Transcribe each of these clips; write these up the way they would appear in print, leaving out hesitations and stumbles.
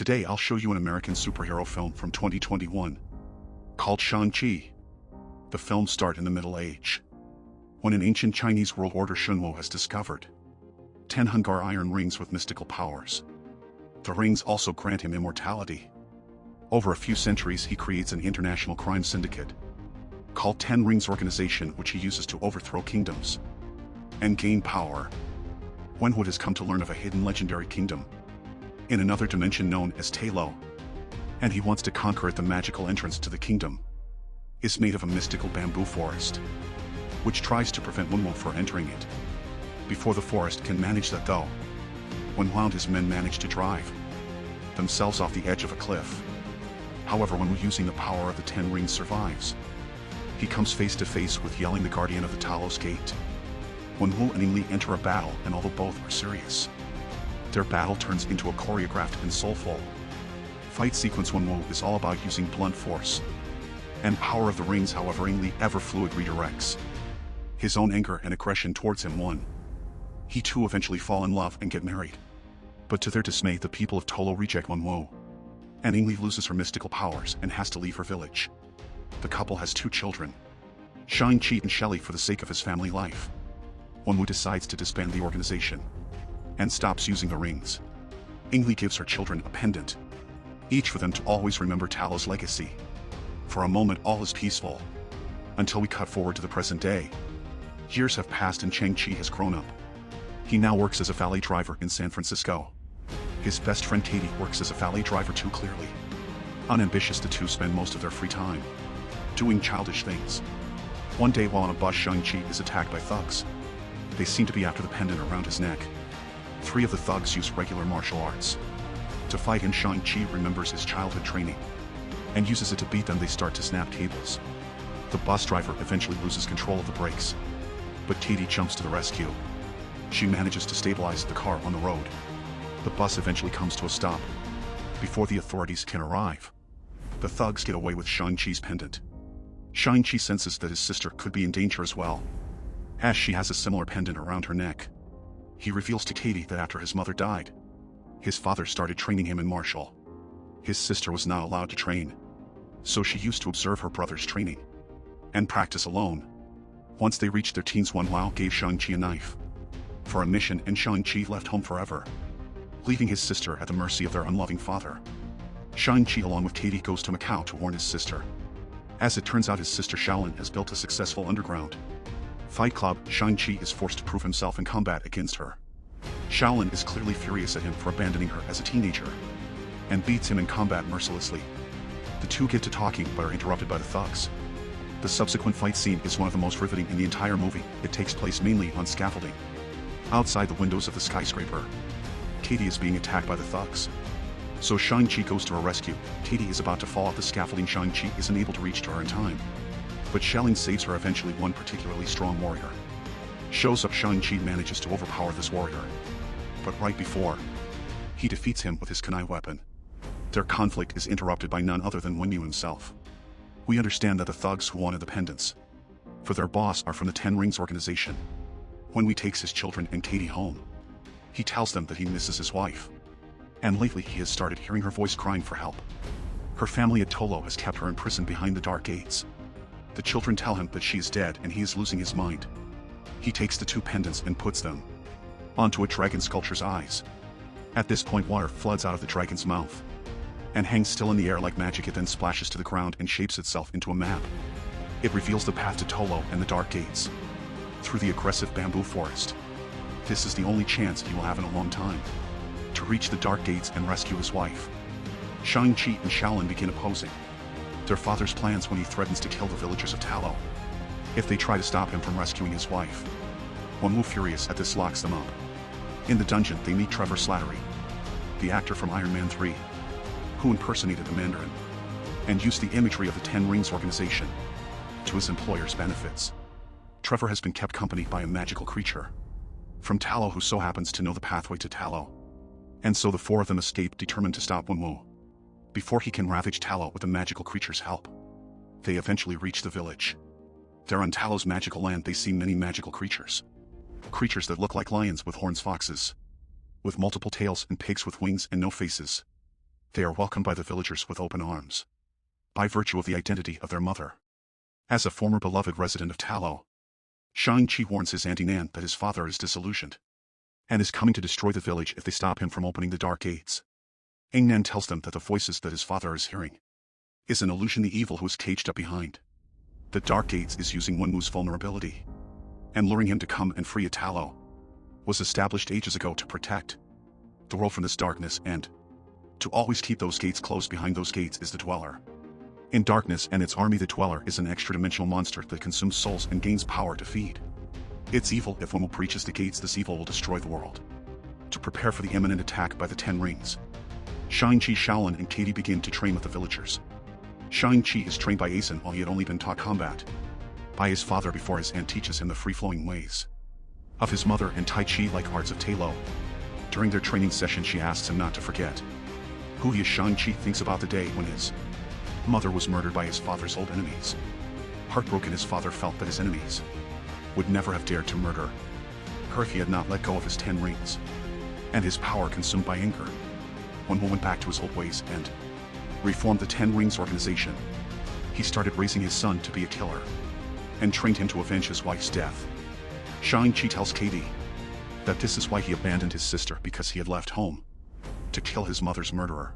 Today I'll show you an American superhero film from 2021 called Shang-Chi. The film starts in the Middle Age, when an ancient Chinese world order Shunwu has discovered 10 Hungar iron rings with mystical powers. The rings also grant him immortality. Over a few centuries he creates an international crime syndicate called 10 Rings Organization, which he uses to overthrow kingdoms and gain power. Wenwu has come to learn of a hidden legendary kingdom in another dimension known as Talo, and he wants to conquer it. The magical entrance to the kingdom is made of a mystical bamboo forest, which tries to prevent Wenwu from entering it. Before the forest can manage that though, Wenwu and his men manage to drive themselves off the edge of a cliff. However, Wenwu, using the power of the 10 rings, survives. He comes face to face with Yelling, the guardian of the Talos Gate. Wenwu and Li enter a battle, and although both are serious, their battle turns into a choreographed and soulful fight sequence. Wenwu is all about using blunt force and power of the rings. However, Li ever fluid redirects his own anger and aggression towards him. He too eventually fall in love and get married. But to their dismay, the people of Tolo reject Wenwu, and Li loses her mystical powers and has to leave her village. The couple has 2 children, Shang-Chi and Shelly. For the sake of his family life, Wenwu decides to disband the organization and stops using the rings. Li gives her children a pendant, each for them to always remember Talo's legacy. For a moment all is peaceful, until we cut forward to the present day. Years have passed and Shang-Chi has grown up. He now works as a valet driver in San Francisco. His best friend Katie works as a valet driver too. Clearly unambitious, the two spend most of their free time doing childish things. One day while on a bus, Shang-Chi is attacked by thugs. They seem to be after the pendant around his neck. 3 of the thugs use regular martial arts to fight him. Shang-Chi remembers his childhood training and uses it to beat them. They start to snap tables. The bus driver eventually loses control of the brakes, but Katie jumps to the rescue. She manages to stabilize the car on the road. The bus eventually comes to a stop. Before the authorities can arrive, the thugs get away with Shang-Chi's pendant. Shang-Chi senses that his sister could be in danger as well, as she has a similar pendant around her neck. He reveals to Katie that after his mother died, his father started training him in martial. His sister was not allowed to train, so she used to observe her brother's training and practice alone. Once they reached their teens, Wenwu gave Shang-Chi a knife for a mission, and Shang-Chi left home forever, leaving his sister at the mercy of their unloving father. Shang-Chi along with Katie goes to Macau to warn his sister. As it turns out, his sister Shaolin has built a successful underground fight club. Shang-Chi is forced to prove himself in combat against her. Shaolin is clearly furious at him for abandoning her as a teenager and beats him in combat mercilessly. The two get to talking but are interrupted by the thugs. The subsequent fight scene is one of the most riveting in the entire movie. It takes place mainly on scaffolding outside the windows of the skyscraper. Katie is being attacked by the thugs, so Shang-Chi goes to her rescue. Katie is about to fall off the scaffolding. Shang-Chi is unable to reach to her in time, but Shaolin saves her. Eventually one particularly strong warrior shows up. Shang-Chi manages to overpower this warrior, but right before he defeats him with his kunai weapon, their conflict is interrupted by none other than Wenwu himself. We understand that the thugs who wanted the pendants for their boss are from the 10 Rings Organization. Wenwu takes his children and Katie home. He tells them that he misses his wife, and lately he has started hearing her voice crying for help. Her family at Tolo has kept her imprisoned behind the dark gates. The children tell him that she is dead and he is losing his mind. He takes the 2 pendants and puts them onto a dragon sculpture's eyes. At this point, water floods out of the dragon's mouth and hangs still in the air like magic. It then splashes to the ground and shapes itself into a map. It reveals the path to Tolo and the dark gates through the aggressive bamboo forest. This is the only chance he will have in a long time to reach the dark gates and rescue his wife. Shang-Chi and Shaolin begin opposing their father's plans when he threatens to kill the villagers of Talo if they try to stop him from rescuing his wife. Wenwu, furious at this, locks them up. In the dungeon they meet Trevor Slattery, the actor from Iron Man 3, who impersonated the Mandarin and used the imagery of the 10 Rings Organization to his employer's benefits. Trevor has been kept company by a magical creature from Talo who so happens to know the pathway to Talo, and so the 4 of them escape, determined to stop Wenwu before he can ravage Talo with the magical creature's help. They eventually reach the village. There on Talo's magical land they see many magical creatures that look like lions with horns, foxes with multiple tails, and pigs with wings and no faces. They are welcomed by the villagers with open arms, by virtue of the identity of their mother. As a former beloved resident of Talo, Shang-Chi warns his Auntie Nan that his father is disillusioned and is coming to destroy the village if they stop him from opening the dark gates. Aang Nan tells them that the voices that his father is hearing is an illusion, the evil who is caged up behind the dark gates is using Wenwu's vulnerability and luring him to come and free Talo was established ages ago to protect the world from this darkness, and to always keep those gates closed. Behind those gates is the Dweller. In darkness and its army, the Dweller is an extra-dimensional monster that consumes souls and gains power to feed. It's evil. If Wenwu breaches the gates, this evil will destroy the world. To prepare for the imminent attack by the Ten Rings, Shang-Chi, Shaolin, and Katie begin to train with the villagers. Shang-Chi is trained by Aizen while he had only been taught combat by his father before his aunt teaches him the free-flowing ways of his mother and Tai Chi like arts of Talo. During their training session, she asks him not to forget who he is. Shang-Chi thinks about the day when his mother was murdered by his father's old enemies. Heartbroken, his father felt that his enemies would never have dared to murder her if he had not let go of his 10 rings, and his power consumed by anger. Wenwu went back to his old ways and reformed the 10 Rings organization. He started raising his son to be a killer and trained him to avenge his wife's death. Shang-Chi tells Katie that this is why he abandoned his sister, because he had left home to kill his mother's murderer.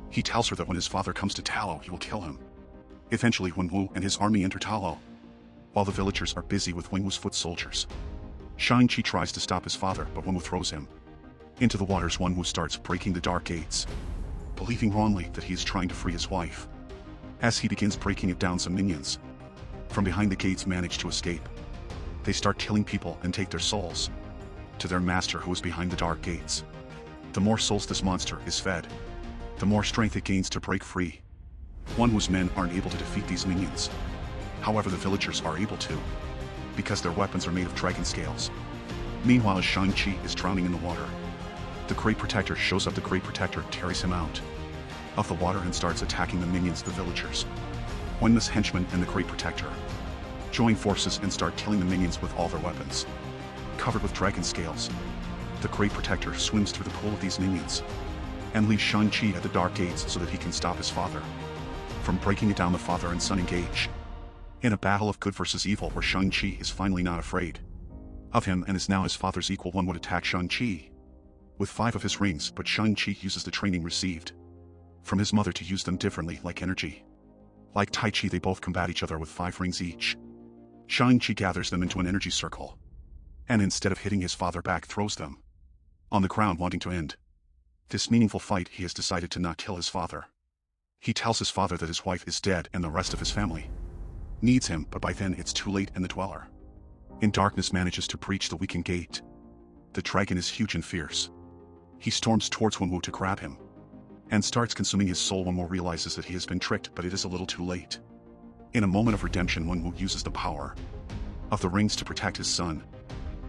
He tells her that when his father comes to Talo, he will kill him. Eventually, Wenwu and his army enter Talo, while the villagers are busy with Wenwu's foot soldiers. Shang-Chi tries to stop his father, but Wenwu throws him into the waters. Wenwu starts breaking the dark gates, believing wrongly that he is trying to free his wife. As he begins breaking it down, some minions from behind the gates manage to escape. They start killing people and take their souls to their master, who is behind the dark gates. The more souls this monster is fed, the more strength it gains to break free. Wenwu's men aren't able to defeat these minions. However, the villagers are able to, because their weapons are made of dragon scales. Meanwhile, as Shang-Chi is drowning in the water, the Great Protector shows up. The Great Protector carries him out of the water and starts attacking the minions, the villagers. Wenwu's henchmen and the Great Protector join forces and start killing the minions with all their weapons covered with dragon scales. The Great Protector swims through the pool of these minions and leaves Shang-Chi at the dark gates so that he can stop his father from breaking it down. The father and son engage in a battle of good versus evil, where Shang-Chi is finally not afraid of him and is now his father's equal. One would attack Shang-Chi with 5 of his rings, but Shang-Chi uses the training received from his mother to use them differently, like energy. Like Tai Chi, they both combat each other with 5 rings each. Shang-Chi gathers them into an energy circle, and instead of hitting his father back, throws them on the ground, wanting to end this meaningful fight. He has decided to not kill his father. He tells his father that his wife is dead and the rest of his family needs him, but by then it's too late, and the Dweller in darkness manages to breach the weakened gate. The dragon is huge and fierce. He storms towards Wenwu to grab him and starts consuming his soul. Wenwu realizes that he has been tricked, but it is a little too late. In a moment of redemption, Wenwu uses the power of the rings to protect his son.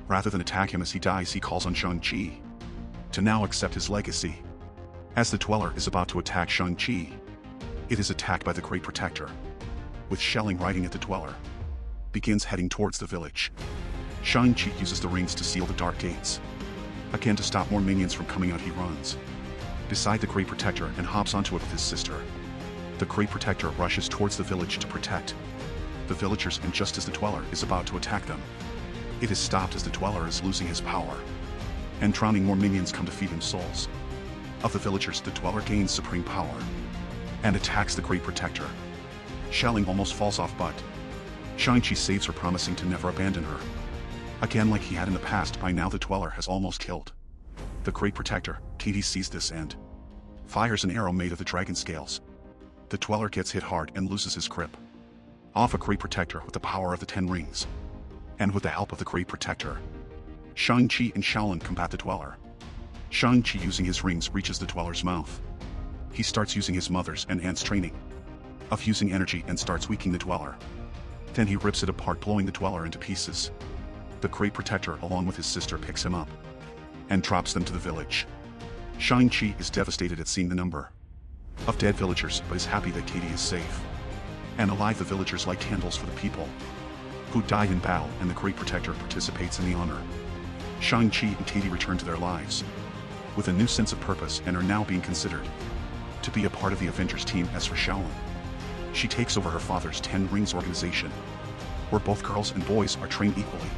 Rather than attack him as he dies, he calls on Shang-Chi to now accept his legacy. As the Dweller is about to attack Shang-Chi, it is attacked by the Great Protector, with shelling riding at the Dweller, begins heading towards the village. Shang-Chi uses the rings to seal the dark gates. Again, to stop more minions from coming out, he runs beside the Great Protector and hops onto it with his sister. The Great Protector rushes towards the village to protect the villagers, and just as the Dweller is about to attack them, it is stopped as the Dweller is losing his power, and drowning more minions come to feed him souls of the villagers. The Dweller gains supreme power and attacks the Great Protector. Shelling almost falls off, but Shang-Chi saves her, promising to never abandon her. Again, like he had in the past, by now the Dweller has almost killed the Great Protector. Katie sees this and fires an arrow made of the dragon scales. The Dweller gets hit hard and loses his grip off a Great Protector with the power of the 10 rings. And with the help of the Great Protector, Shang-Chi and Shaolin combat the Dweller. Shang-Chi, using his rings, reaches the Dweller's mouth. He starts using his mother's and aunt's training of using energy and starts weakening the Dweller. Then he rips it apart, blowing the Dweller into pieces. The Great Protector, along with his sister, picks him up and drops them to the village. Shang-Chi is devastated at seeing the number of dead villagers, but is happy that Katie is safe and alive. The villagers light candles for the people who died in battle, and the Great Protector participates in the honor. Shang-Chi and Katie return to their lives with a new sense of purpose and are now being considered to be a part of the Avengers team. As for Shaolin, she takes over her father's 10 Rings organization, where both girls and boys are trained equally.